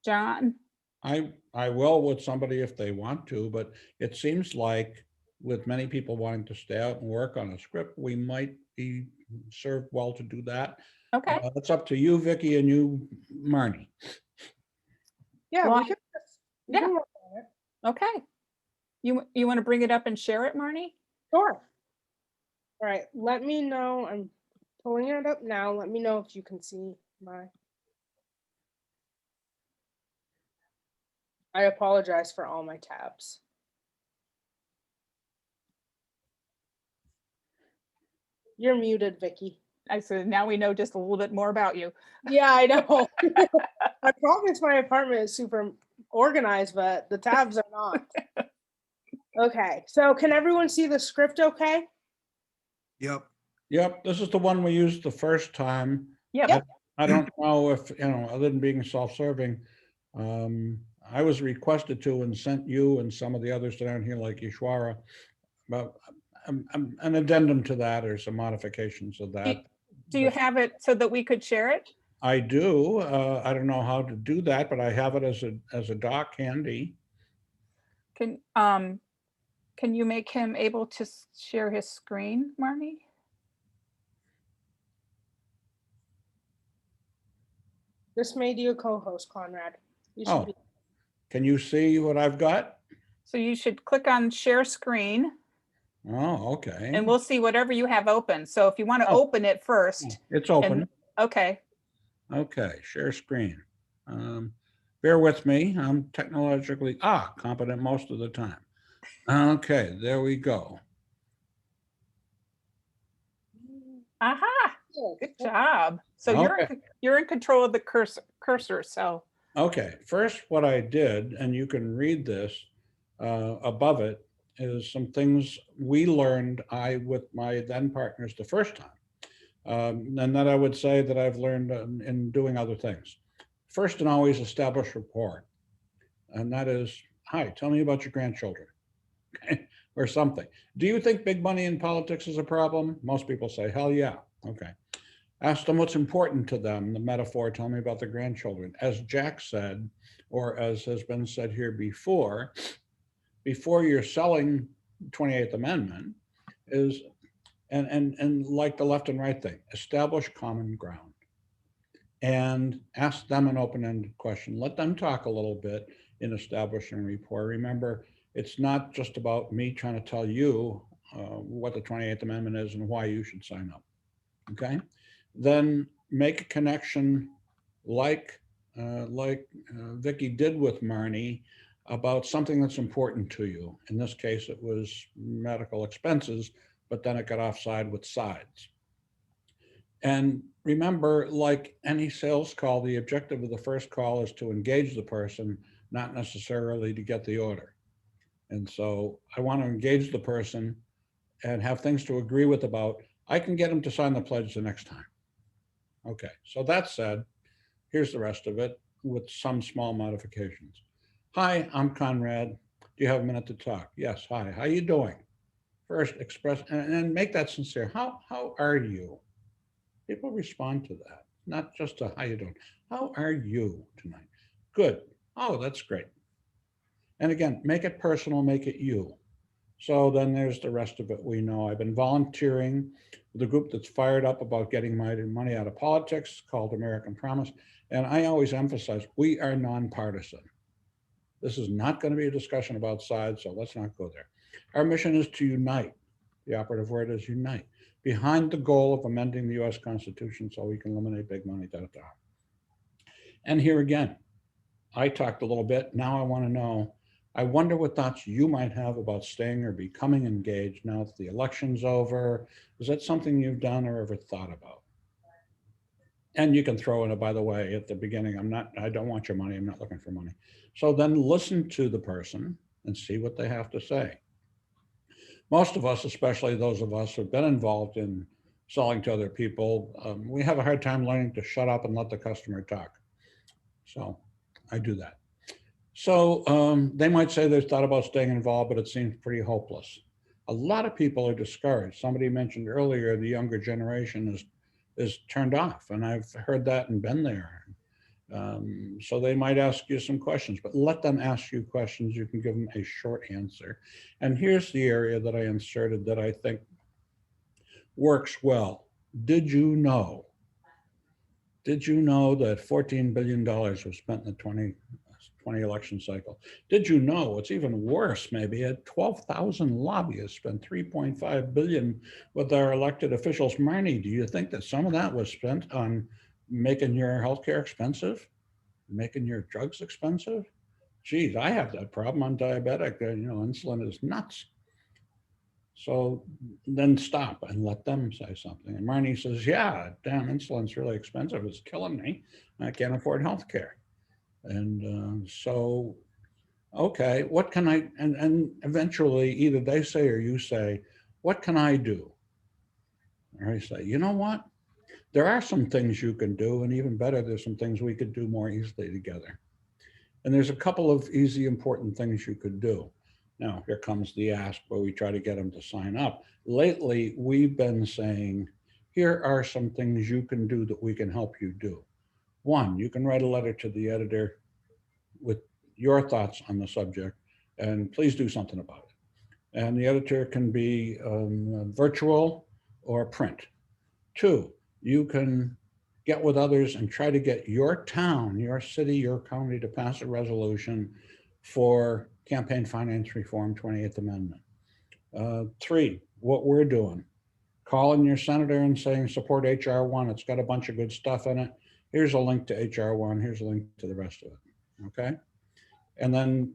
John? I will with somebody if they want to, but it seems like with many people wanting to stay out and work on a script, we might be served well to do that. Okay, It's up to you, Vicky, and you, Marnie. Yeah, Well, we can. we yeah. can work on it. okay. You want to bring it up and share it, Marnie? Sure. All right, let me know. I'm pulling it up now. Let me know if you can see my. I apologize for all my tabs. You're muted, Vicky. I said, now we know just a little bit more about you. Yeah, I know. I promise my apartment is super organized, but the tabs are not. Okay, so can everyone see the script okay? Yep. Yep, this is the one we used the first time. Yep. I don't know if, other than being self-serving, I was requested to and sent you and some of the others down here like Ishwara, but an addendum to that or some modifications of that. Do you have it so that we could share it? I do. I don't know how to do that, but I have it as a doc handy. Can Can you make him able to share his screen, Marnie? Just made you a co-host, Conrad. You should Oh, be- can you see what I've got? So you should click on share screen Oh, okay. and we'll see whatever you have open. So if you want to Oh. open it first. It's open. Okay, Okay, share screen. Bear with me, I'm technologically, competent most of the time. Okay, there we go. aha, good job. So you're in control of the cursor, so. Okay, first what I did, and you can read this above it, is some things we learned, I with my then partners the first time. And that I would say that I've learned in doing other things. First and always establish rapport. And that is, hi, tell me about your grandchildren. Or something. Do you think big money in politics is a problem? Most people say, hell yeah. Okay. Ask them what's important to them. The metaphor, tell me about the grandchildren. As Jack said, or as has been said here before you're selling 28th Amendment is, and like the left and right thing, establish common ground and ask them an open-ended question. Let them talk a little bit in establishing rapport. Remember, it's not just about me trying to tell you what the 28th Amendment is and why you should sign up, okay? Then make a connection like Vicki did with Marnie about something that's important to you. In this case, it was medical expenses, but then it got offside with sides. And remember, like any sales call, the objective of the first call is to engage the person, not necessarily to get the order. And so I want to engage the person and have things to agree with about, I can get them to sign the pledge the next time. Okay, so that said, here's the rest of it with some small modifications. Hi, I'm Conrad. Do you have a minute to talk? Yes, hi, how you doing? First express, and make that sincere. How are you? People respond to that, not just a how you doing. How are you tonight? Good. Oh, that's great. And again, make it personal, make it you. So then there's the rest of it we know. I've been volunteering with a group that's fired up about getting money out of politics called American Promise. And I always emphasize, we are nonpartisan. This is not going to be a discussion about sides, so let's not go there. Our mission is to unite. The operative word is unite, behind the goal of amending the US Constitution so we can eliminate big money, da, da, da. And here again, I talked a little bit. Now I want to know, I wonder what thoughts you might have about staying or becoming engaged now that the election's over. Is that something you've done or ever thought about? And you can throw in a, by the way, at the beginning, I don't want your money. I'm not looking for money. So then listen to the person and see what they have to say. Most of us, especially those of us who've been involved in selling to other people, we have a hard time learning to shut up and let the customer talk. So I do that. So they might say they've thought about staying involved, but it seems pretty hopeless. A lot of people are discouraged. Somebody mentioned earlier, the younger generation is turned off, and I've heard that and been there. So they might ask you some questions, but let them ask you questions. You can give them a short answer. And here's the area that I inserted that I think works well. Did you know that $14 billion was spent in the 2020 election cycle? Did you know, it's even worse maybe, 12,000 lobbyists spent $3.5 billion with our elected officials. Marnie, do you think that some of that was spent on making your healthcare expensive, making your drugs expensive? Geez, I have that problem. I'm diabetic. Insulin is nuts. So then stop and let them say something. And Marnie says, yeah, damn, insulin's really expensive. It's killing me. I can't afford healthcare. And so, okay, what can I, and eventually either they say or you say, what can I do? Or I say, you know what? There are some things you can do, and even better, there's some things we could do more easily together. And there's a couple of easy, important things you could do. Now, here comes the ask where we try to get them to sign up. Lately, we've been saying, here are some things you can do that we can help you do. One, you can write a letter to the editor with your thoughts on the subject, and please do something about it. And the editor can be virtual or print. 2, you can get with others and try to get your town, your city, your county to pass a resolution for campaign finance reform, 28th Amendment. 3, what we're doing, calling your senator and saying, support HR 1. It's got a bunch of good stuff in it. Here's a link to HR 1. Here's a link to the rest of it. Okay. And then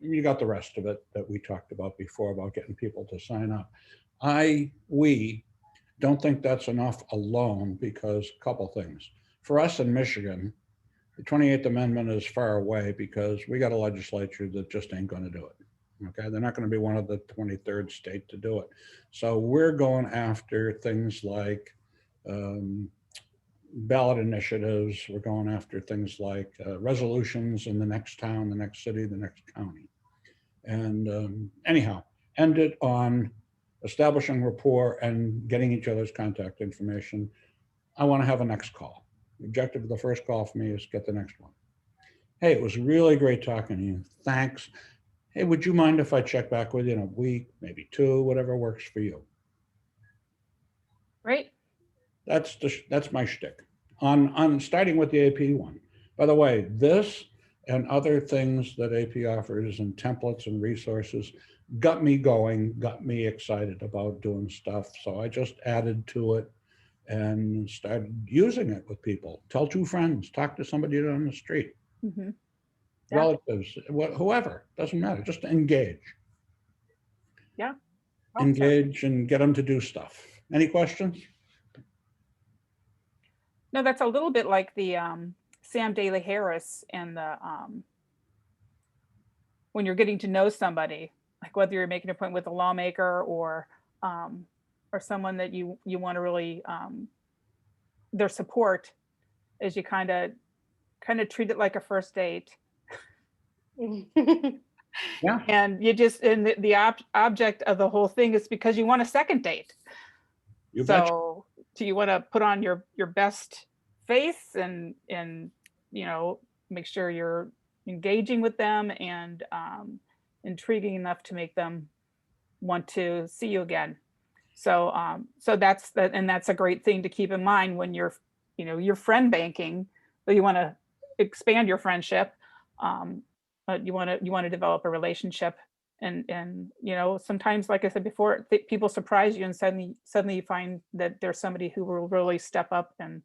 you got the rest of it that we talked about before about getting people to sign up. We don't think that's enough alone because a couple things. For us in Michigan, the 28th Amendment is far away because we got a legislature that just ain't going to do it. Okay, they're not going to be one of the 23rd state to do it. So we're going after things like ballot initiatives. We're going after things like resolutions in the next town, the next city, the next county. And anyhow, end it on establishing rapport and getting each other's contact information. I want to have a next call. The objective of the first call for me is get the next one. Hey, it was really great talking to you. Thanks. Hey, would you mind if I check back with you in a week, maybe 2, whatever works for you? Great. That's my shtick. On starting with the AP one. By the way, this and other things that AP offers and templates and resources got me going, got me excited about doing stuff. So I just added to it and started using it with people. Tell 2 friends, talk to somebody on the street, Mhm. Yeah. relatives, whoever, doesn't matter, just engage. Yeah. Awesome. Engage and get them to do stuff. Any questions? No, that's a little bit like the Sam Daly Harris and the when you're getting to know somebody, like whether you're making an appointment with a lawmaker or someone that you want to really their support, is you kind of treat it like a first date. Yeah. And you just, and the object of the whole thing is because you want a second date. You betcha. So do you want to put on your best face and make sure you're engaging with them and intriguing enough to make them want to see you again. So that's that, and that's a great thing to keep in mind when you're friend banking, but you want to expand your friendship. But you want to develop a relationship, and sometimes, like I said before, people surprise you, and suddenly you find that there's somebody who will really step up and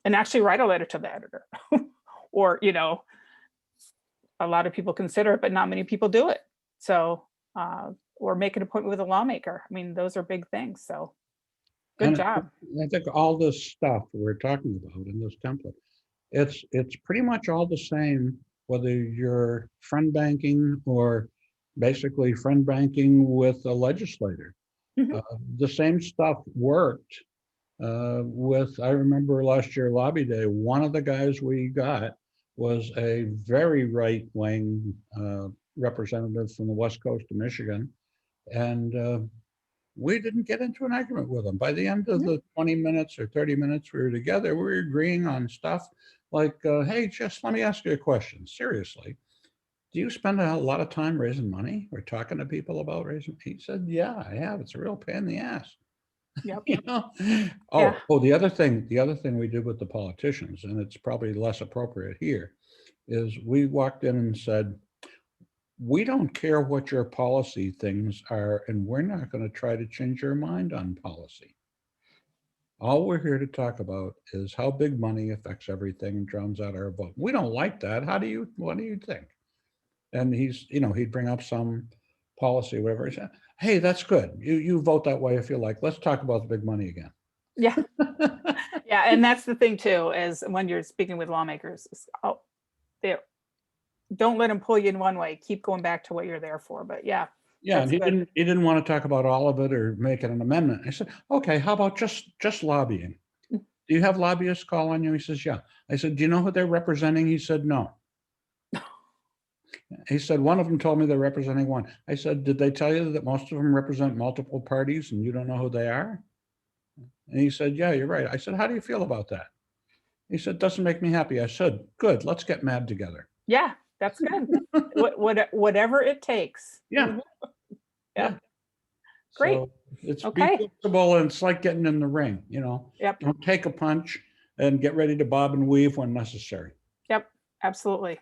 actually write a letter to the editor, or a lot of people consider it, but not many people do it. So or make an appointment with a lawmaker. I mean, those are big things. So good job. I think all this stuff we're talking about in this template, it's pretty much all the same, whether you're friend banking or basically friend banking with a legislator. Mhm. The same stuff worked I remember last year, Lobby Day, one of the guys we got was a very right-wing representative from the West Coast of Michigan. And we didn't get into an argument with him. By the end of the 20 minutes or 30 minutes we were together, we were agreeing on stuff like, hey, just let me ask you a question. Seriously, do you spend a lot of time raising money or talking to people about raising? He said, yeah, I have. It's a real pain in the ass. Yep. Oh, the other thing we did with the politicians, and it's probably less appropriate here, is we walked in and said, we don't care what your policy things are, and we're not going to try to change your mind on policy. All we're here to talk about is how big money affects everything and drowns out our vote. We don't like that. What do you think? And he'd bring up some policy, whatever. He said, hey, that's good. You vote that way if you like. Let's talk about the big money again. Yeah. Yeah. And that's the thing too, is when you're speaking with lawmakers, don't let them pull you in one way. Keep going back to what you're there for. But yeah. Yeah, and he didn't want to talk about all of it or make it an amendment. I said, okay, how about just lobbying? Do you have lobbyists call on you? He says, yeah. I said, do you know who they're representing? He said, no. He said, one of them told me they're representing one. I said, did they tell you that most of them represent multiple parties and you don't know who they are? And he said, yeah, you're right. I said, how do you feel about that? He said, doesn't make me happy. I said, good, let's get mad together. Yeah, that's good. Whatever it takes. Yeah. Yeah. Great. So it's be Okay. flexible, and it's like getting in the ring, you know? Yep. Don't take a punch, and get ready to bob and weave when necessary. Yep, absolutely.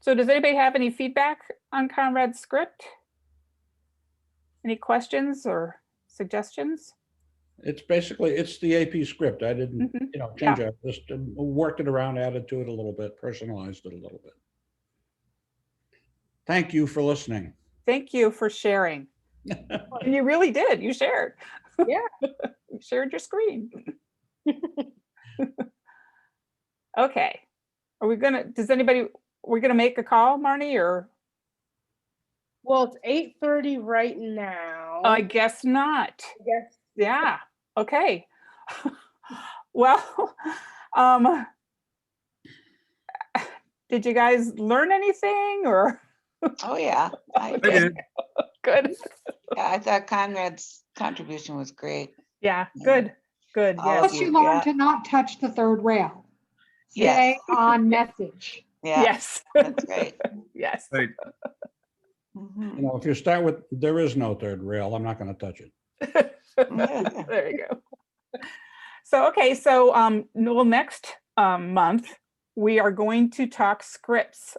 So does anybody have any feedback on Conrad's script? Any questions or suggestions? It's basically, it's the AP script. I didn't, Mhm. change it. Just worked it around, added to it a little bit, personalized it a little bit. Thank you for listening. Thank you for sharing. And you really did, you shared. Yeah. You shared your screen. Okay. Are we gonna, we're gonna make a call, Marnie, or? Well, it's 8:30 right now. I guess not. guess. Yeah, okay. Well, did you guys learn anything or? Oh, yeah. I I did. did. Good. Yeah, I thought Conrad's contribution was great. Yeah, good, good, All yes. of Plus you, you learn yeah. to not touch the third rail. Yes, Stay on message. yeah, Yes, that's great. yes. Right. Mhm. If you start with, there is no third rail, I'm not going to touch it. There you go. So, okay, so well, next month, we are going to talk scripts.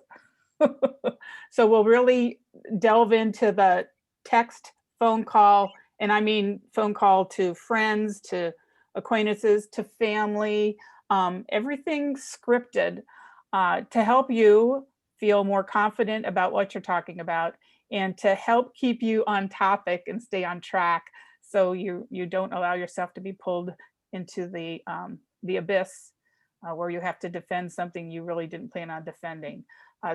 So we'll really delve into the text, phone call, and I mean phone call to friends, to acquaintances, to family, everything scripted to help you feel more confident about what you're talking about and to help keep you on topic and stay on track so you don't allow yourself to be pulled into the abyss where you have to defend something you really didn't plan on defending.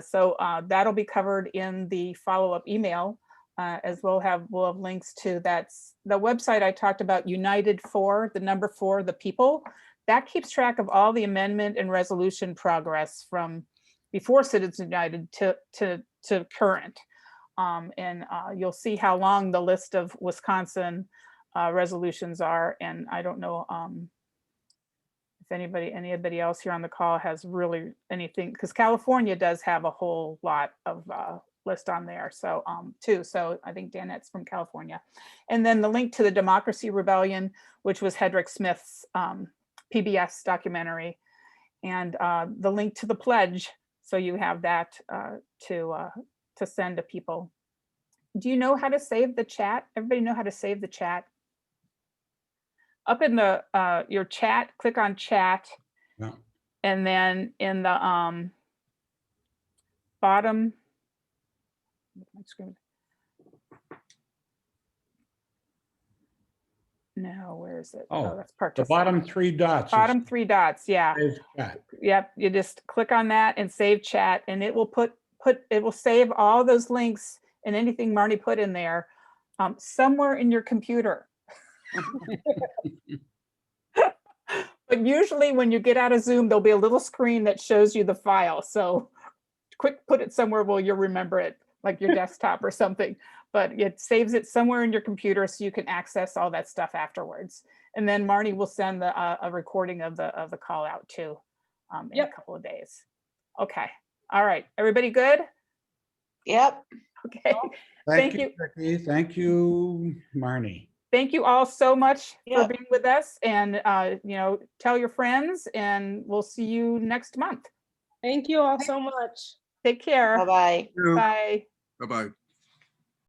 So that'll be covered in the follow-up email, as we'll have links to the website I talked about, United for, the number 4, the people. That keeps track of all the amendment and resolution progress from before Citizens United to current. And you'll see how long the list of Wisconsin resolutions are. And I don't know if anybody else here on the call has really anything, because California does have a whole lot of list on there. So too. So I think Danette's from California. And then the link to the Democracy Rebellion, which was Hedrick Smith's PBS documentary, and the link to the pledge. So you have that to send to people. Do you know how to save the chat? Everybody know how to save the chat? Up in the your chat, click on chat. Yeah. And then in the bottom, my screen. No, where is it? Oh, that's The participant. bottom 3 dots. is Bottom 3 dots, yeah. save chat. Yep, you just click on that and save chat, and it will it will save all those links and anything Marnie put in there somewhere in your computer. But usually when you get out of Zoom, there'll be a little screen that shows you the file. So quick, put it somewhere where you'll remember it, like your desktop or something. But it saves it somewhere in your computer so you can access all that stuff afterwards. And then Marnie will send a recording of the call out too in a couple of days. Okay. All right. Everybody good? Yep. Okay. Thank Thank you, you. Becky. Thank you, Marnie. Thank you all so much for Yep. being with us, and tell your friends, and we'll see you next month. Thank you all so much. Take care. Bye-bye. Bye. Bye-bye.